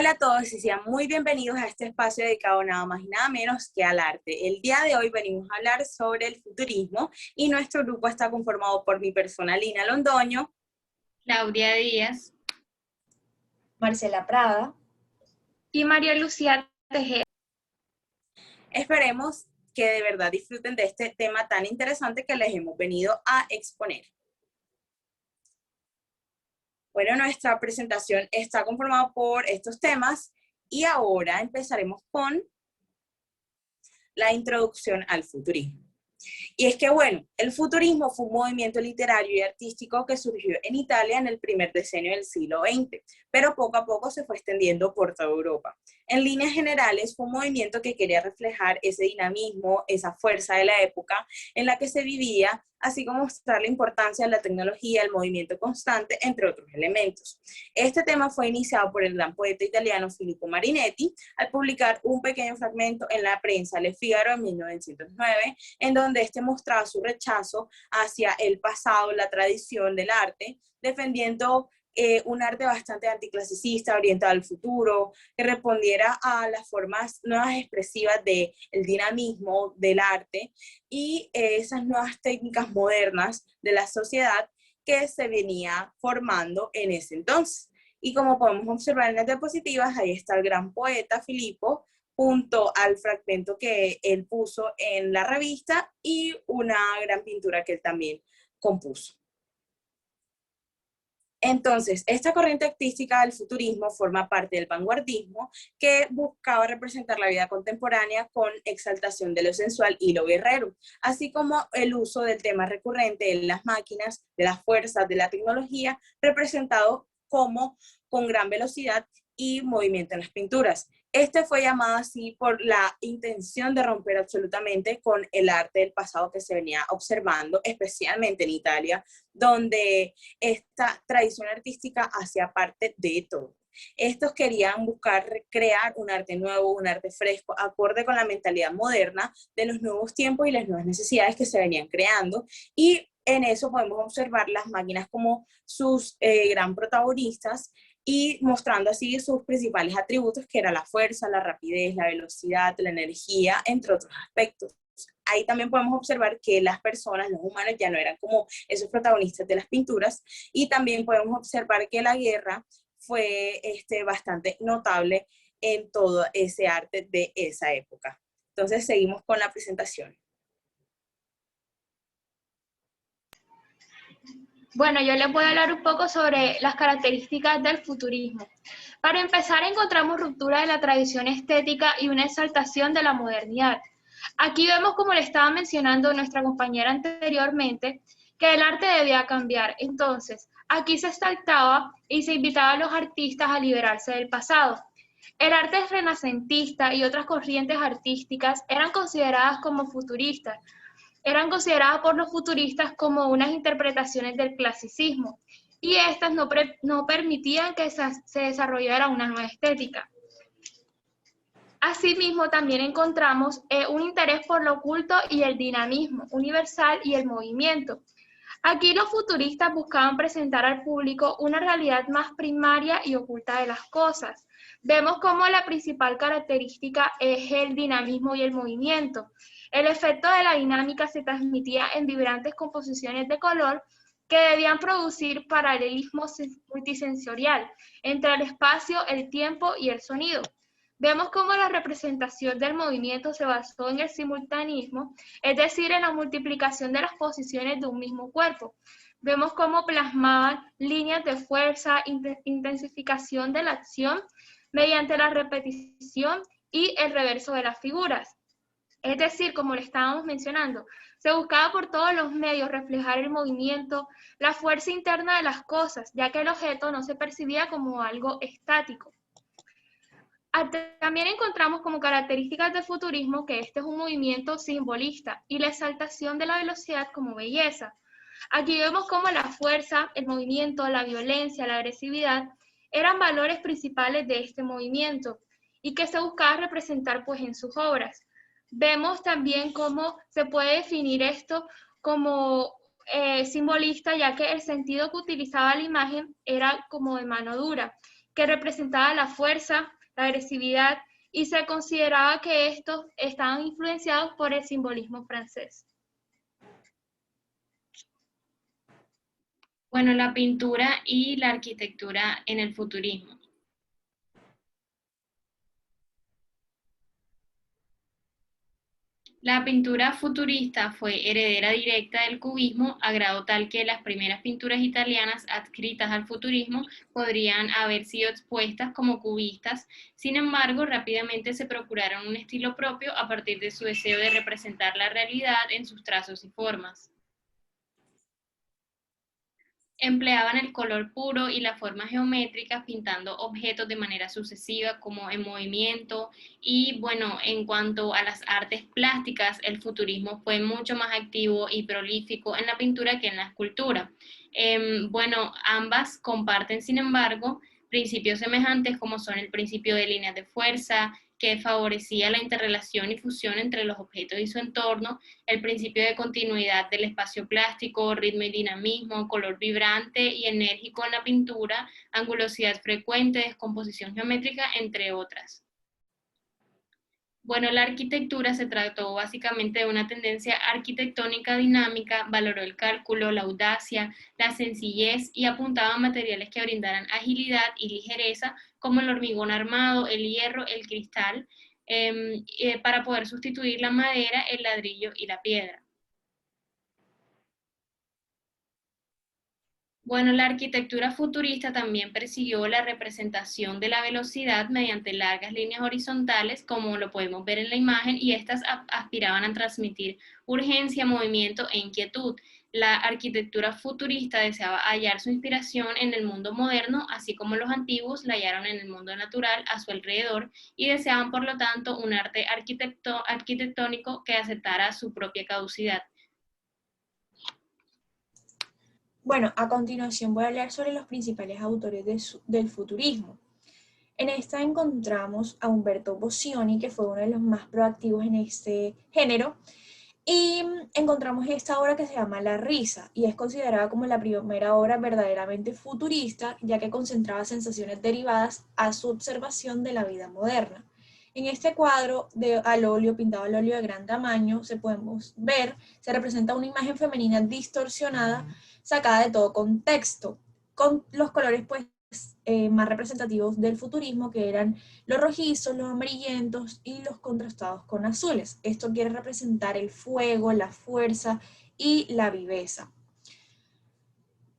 Hola a todos y sean muy bienvenidos a este espacio dedicado nada más y nada menos que al arte. El día de hoy venimos a hablar sobre el futurismo y nuestro grupo está conformado por mi persona Lina Londoño, Claudia Díaz Marcela Prada y María Lucía Tejeda. Esperemos que de verdad disfruten de este tema tan interesante que les hemos venido a exponer. Bueno, nuestra presentación está conformada por estos temas y ahora empezaremos con la introducción al futurismo. Y es que, bueno, el futurismo fue un movimiento literario y artístico que surgió en Italia en el primer decenio del siglo XX, pero poco a poco se fue extendiendo por toda Europa. En líneas generales, fue un movimiento que quería reflejar ese dinamismo, esa fuerza de la época en la que se vivía, así como mostrar la importancia de la tecnología, el movimiento constante, entre otros elementos. Este tema fue iniciado por el gran poeta italiano Filippo Marinetti al publicar un pequeño fragmento en la prensa Le Figaro en 1909, en donde este mostraba su rechazo hacia el pasado, la tradición del arte, defendiendo un arte bastante anticlasicista, orientado al futuro, que respondiera a las formas nuevas expresivas del dinamismo del arte y esas nuevas técnicas modernas de la sociedad que se venía formando en ese entonces. Y como podemos observar en las diapositivas, ahí está el gran poeta Filippo, junto al fragmento que él puso en la revista y una gran pintura que él también compuso. Entonces, esta corriente artística del futurismo forma parte del vanguardismo que buscaba representar la vida contemporánea con exaltación de lo sensual y lo guerrero, así como el uso del tema recurrente de las máquinas, de las fuerzas, de la tecnología, representado como con gran velocidad y movimiento en las pinturas. Este fue llamado así por la intención de romper absolutamente con el arte del pasado que se venía observando, especialmente en Italia, donde esta tradición artística hacía parte de todo. Estos querían buscar crear un arte nuevo, un arte fresco, acorde con la mentalidad moderna de los nuevos tiempos y las nuevas necesidades que se venían creando, y en eso podemos observar las máquinas como sus gran protagonistas, y mostrando así sus principales atributos, que era la fuerza, la rapidez, la velocidad, la energía, entre otros aspectos. Ahí también podemos observar que las personas, los humanos, ya no eran como esos protagonistas de las pinturas, y también podemos observar que la guerra fue bastante notable en todo ese arte de esa época. Entonces seguimos con la presentación. Bueno, yo les voy a hablar un poco sobre las características del futurismo. Para empezar, encontramos ruptura de la tradición estética y una exaltación de la modernidad. Aquí vemos, como le estaba mencionando nuestra compañera anteriormente, que el arte debía cambiar. Entonces, aquí se exaltaba y se invitaba a los artistas a liberarse del pasado. El arte renacentista y otras corrientes artísticas eran consideradas como futuristas. Eran consideradas por los futuristas como unas interpretaciones del clasicismo, y estas no permitían que se desarrollara una nueva estética. Asimismo, también encontramos un interés por lo oculto y el dinamismo universal y el movimiento. Aquí los futuristas buscaban presentar al público una realidad más primaria y oculta de las cosas. Vemos cómo la principal característica es el dinamismo y el movimiento. El efecto de la dinámica se transmitía en vibrantes composiciones de color que debían producir paralelismo multisensorial entre el espacio, el tiempo y el sonido. Vemos cómo la representación del movimiento se basó en el simultaneismo, es decir, en la multiplicación de las posiciones de un mismo cuerpo. Vemos cómo plasmaban líneas de fuerza, intensificación de la acción mediante la repetición y el reverso de las figuras. Es decir, como le estábamos mencionando, se buscaba por todos los medios reflejar el movimiento, la fuerza interna de las cosas, ya que el objeto no se percibía como algo estático. También encontramos como características del futurismo que este es un movimiento simbolista y la exaltación de la velocidad como belleza. Aquí vemos cómo la fuerza, el movimiento, la violencia, la agresividad eran valores principales de este movimiento y que se buscaba representar pues en sus obras. Vemos también cómo se puede definir esto como simbolista, ya que el sentido que utilizaba la imagen era como de mano dura, que representaba la fuerza, la agresividad, y se consideraba que estos estaban influenciados por el simbolismo francés. Bueno, la pintura y la arquitectura en el futurismo. La pintura futurista fue heredera directa del cubismo, a grado tal que las primeras pinturas italianas adscritas al futurismo podrían haber sido expuestas como cubistas. Sin embargo, rápidamente se procuraron un estilo propio a partir de su deseo de representar la realidad en sus trazos y formas. Empleaban el color puro y las formas geométricas pintando objetos de manera sucesiva como en movimiento. Y bueno, en cuanto a las artes plásticas, el futurismo fue mucho más activo y prolífico en la pintura que en la escultura. Bueno, ambas comparten, sin embargo, principios semejantes como son el principio de líneas de fuerza, que favorecía la interrelación y fusión entre los objetos y su entorno, el principio de continuidad del espacio plástico, ritmo y dinamismo, color vibrante y enérgico en la pintura, angulosidad frecuente, descomposición geométrica, entre otras. Bueno, la arquitectura se trató básicamente de una tendencia arquitectónica dinámica, valoró el cálculo, la audacia, la sencillez y apuntaba a materiales que brindaran agilidad y ligereza, como el hormigón armado, el hierro, el cristal, para poder sustituir la madera, el ladrillo y la piedra. Bueno, la arquitectura futurista también persiguió la representación de la velocidad mediante largas líneas horizontales, como lo podemos ver en la imagen, y estas aspiraban a transmitir urgencia, movimiento e inquietud. La arquitectura futurista deseaba hallar su inspiración en el mundo moderno, así como los antiguos la hallaron en el mundo natural a su alrededor, y deseaban, por lo tanto, un arte arquitectónico que aceptara su propia caducidad. Bueno, a continuación voy a hablar sobre los principales autores del futurismo. En esta encontramos a Umberto Boccioni, que fue uno de los más proactivos en este género, y encontramos esta obra que se llama La risa, y es considerada como la primera obra verdaderamente futurista, ya que concentraba sensaciones derivadas a su observación de la vida moderna. En este cuadro al óleo, pintado al óleo de gran tamaño, se representa una imagen femenina distorsionada, sacada de todo contexto, con los colores pues más representativos del futurismo, que eran los rojizos, los amarillentos y los contrastados con azules. Esto quiere representar el fuego, la fuerza y la viveza.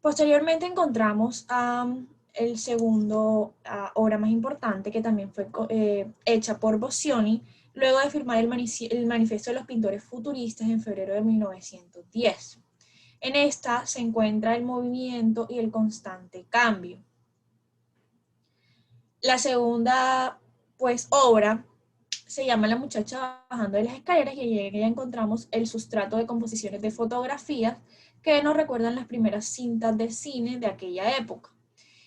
Posteriormente encontramos el segundo obra más importante, que también fue hecha por Boccioni, luego de firmar el Manifiesto de los Pintores Futuristas en febrero de 1910. En esta se encuentra el movimiento y el constante cambio. La segunda, pues, obra se llama La muchacha bajando de las escaleras, y en ella encontramos el sustrato de composiciones de fotografías que nos recuerdan las primeras cintas de cine de aquella época.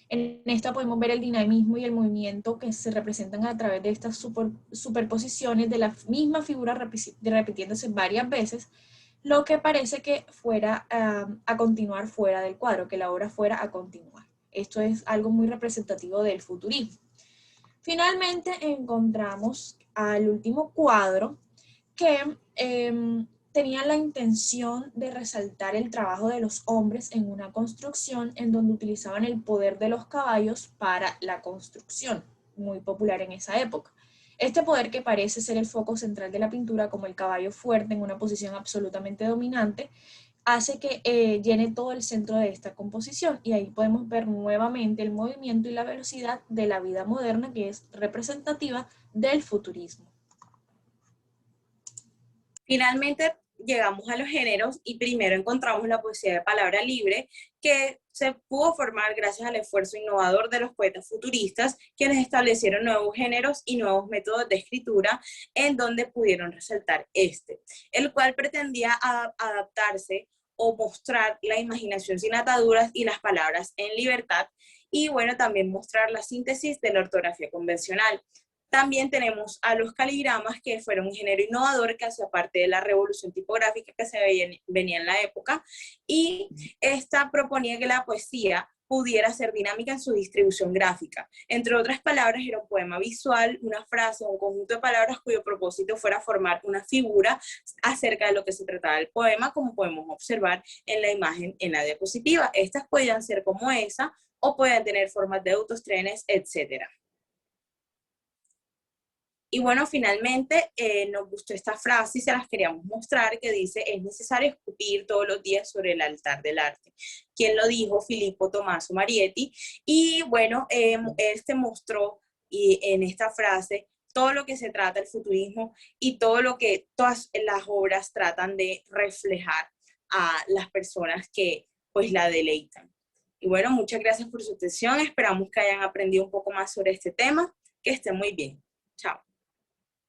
En esta podemos ver el dinamismo y el movimiento que se representan a través de estas superposiciones de la misma figura repitiéndose varias veces, lo que parece que fuera a continuar fuera del cuadro, que la obra fuera a continuar. Esto es algo muy representativo del futurismo. Finalmente encontramos al último cuadro, que tenía la intención de resaltar el trabajo de los hombres en una construcción, en donde utilizaban el poder de los caballos para la construcción, muy popular en esa época. Este poder, que parece ser el foco central de la pintura, como el caballo fuerte en una posición absolutamente dominante, hace que llene todo el centro de esta composición, y ahí podemos ver nuevamente el movimiento y la velocidad de la vida moderna, que es representativa del futurismo. Finalmente llegamos a los géneros, y primero encontramos la poesía de palabra libre, que se pudo formar gracias al esfuerzo innovador de los poetas futuristas, quienes establecieron nuevos géneros y nuevos métodos de escritura en donde pudieron resaltar el cual pretendía adaptarse o mostrar la imaginación sin ataduras y las palabras en libertad, y bueno, también mostrar la síntesis de la ortografía convencional. También tenemos a los caligramas, que fueron un género innovador que hacía parte de la revolución tipográfica que se venía en la época, y esta proponía que la poesía pudiera ser dinámica en su distribución gráfica. Entre otras palabras, era un poema visual, una frase o un conjunto de palabras cuyo propósito fuera formar una figura acerca de lo que se trataba del poema, como podemos observar en la imagen en la diapositiva. Estas podían ser como esa, o pueden tener formas de autos, trenes, etc. Y bueno, finalmente nos gustó esta frase y se las queríamos mostrar, que dice: es necesario escupir todos los días sobre el altar del arte. ¿Quién lo dijo? Filippo Tommaso Marietti. Y bueno, mostró en esta frase todo lo que se trata el futurismo y todo lo que todas las obras tratan de reflejar a las personas que pues la deleitan. Y bueno, muchas gracias por su atención. Esperamos que hayan aprendido un poco más sobre este tema. Que estén muy bien. Chao.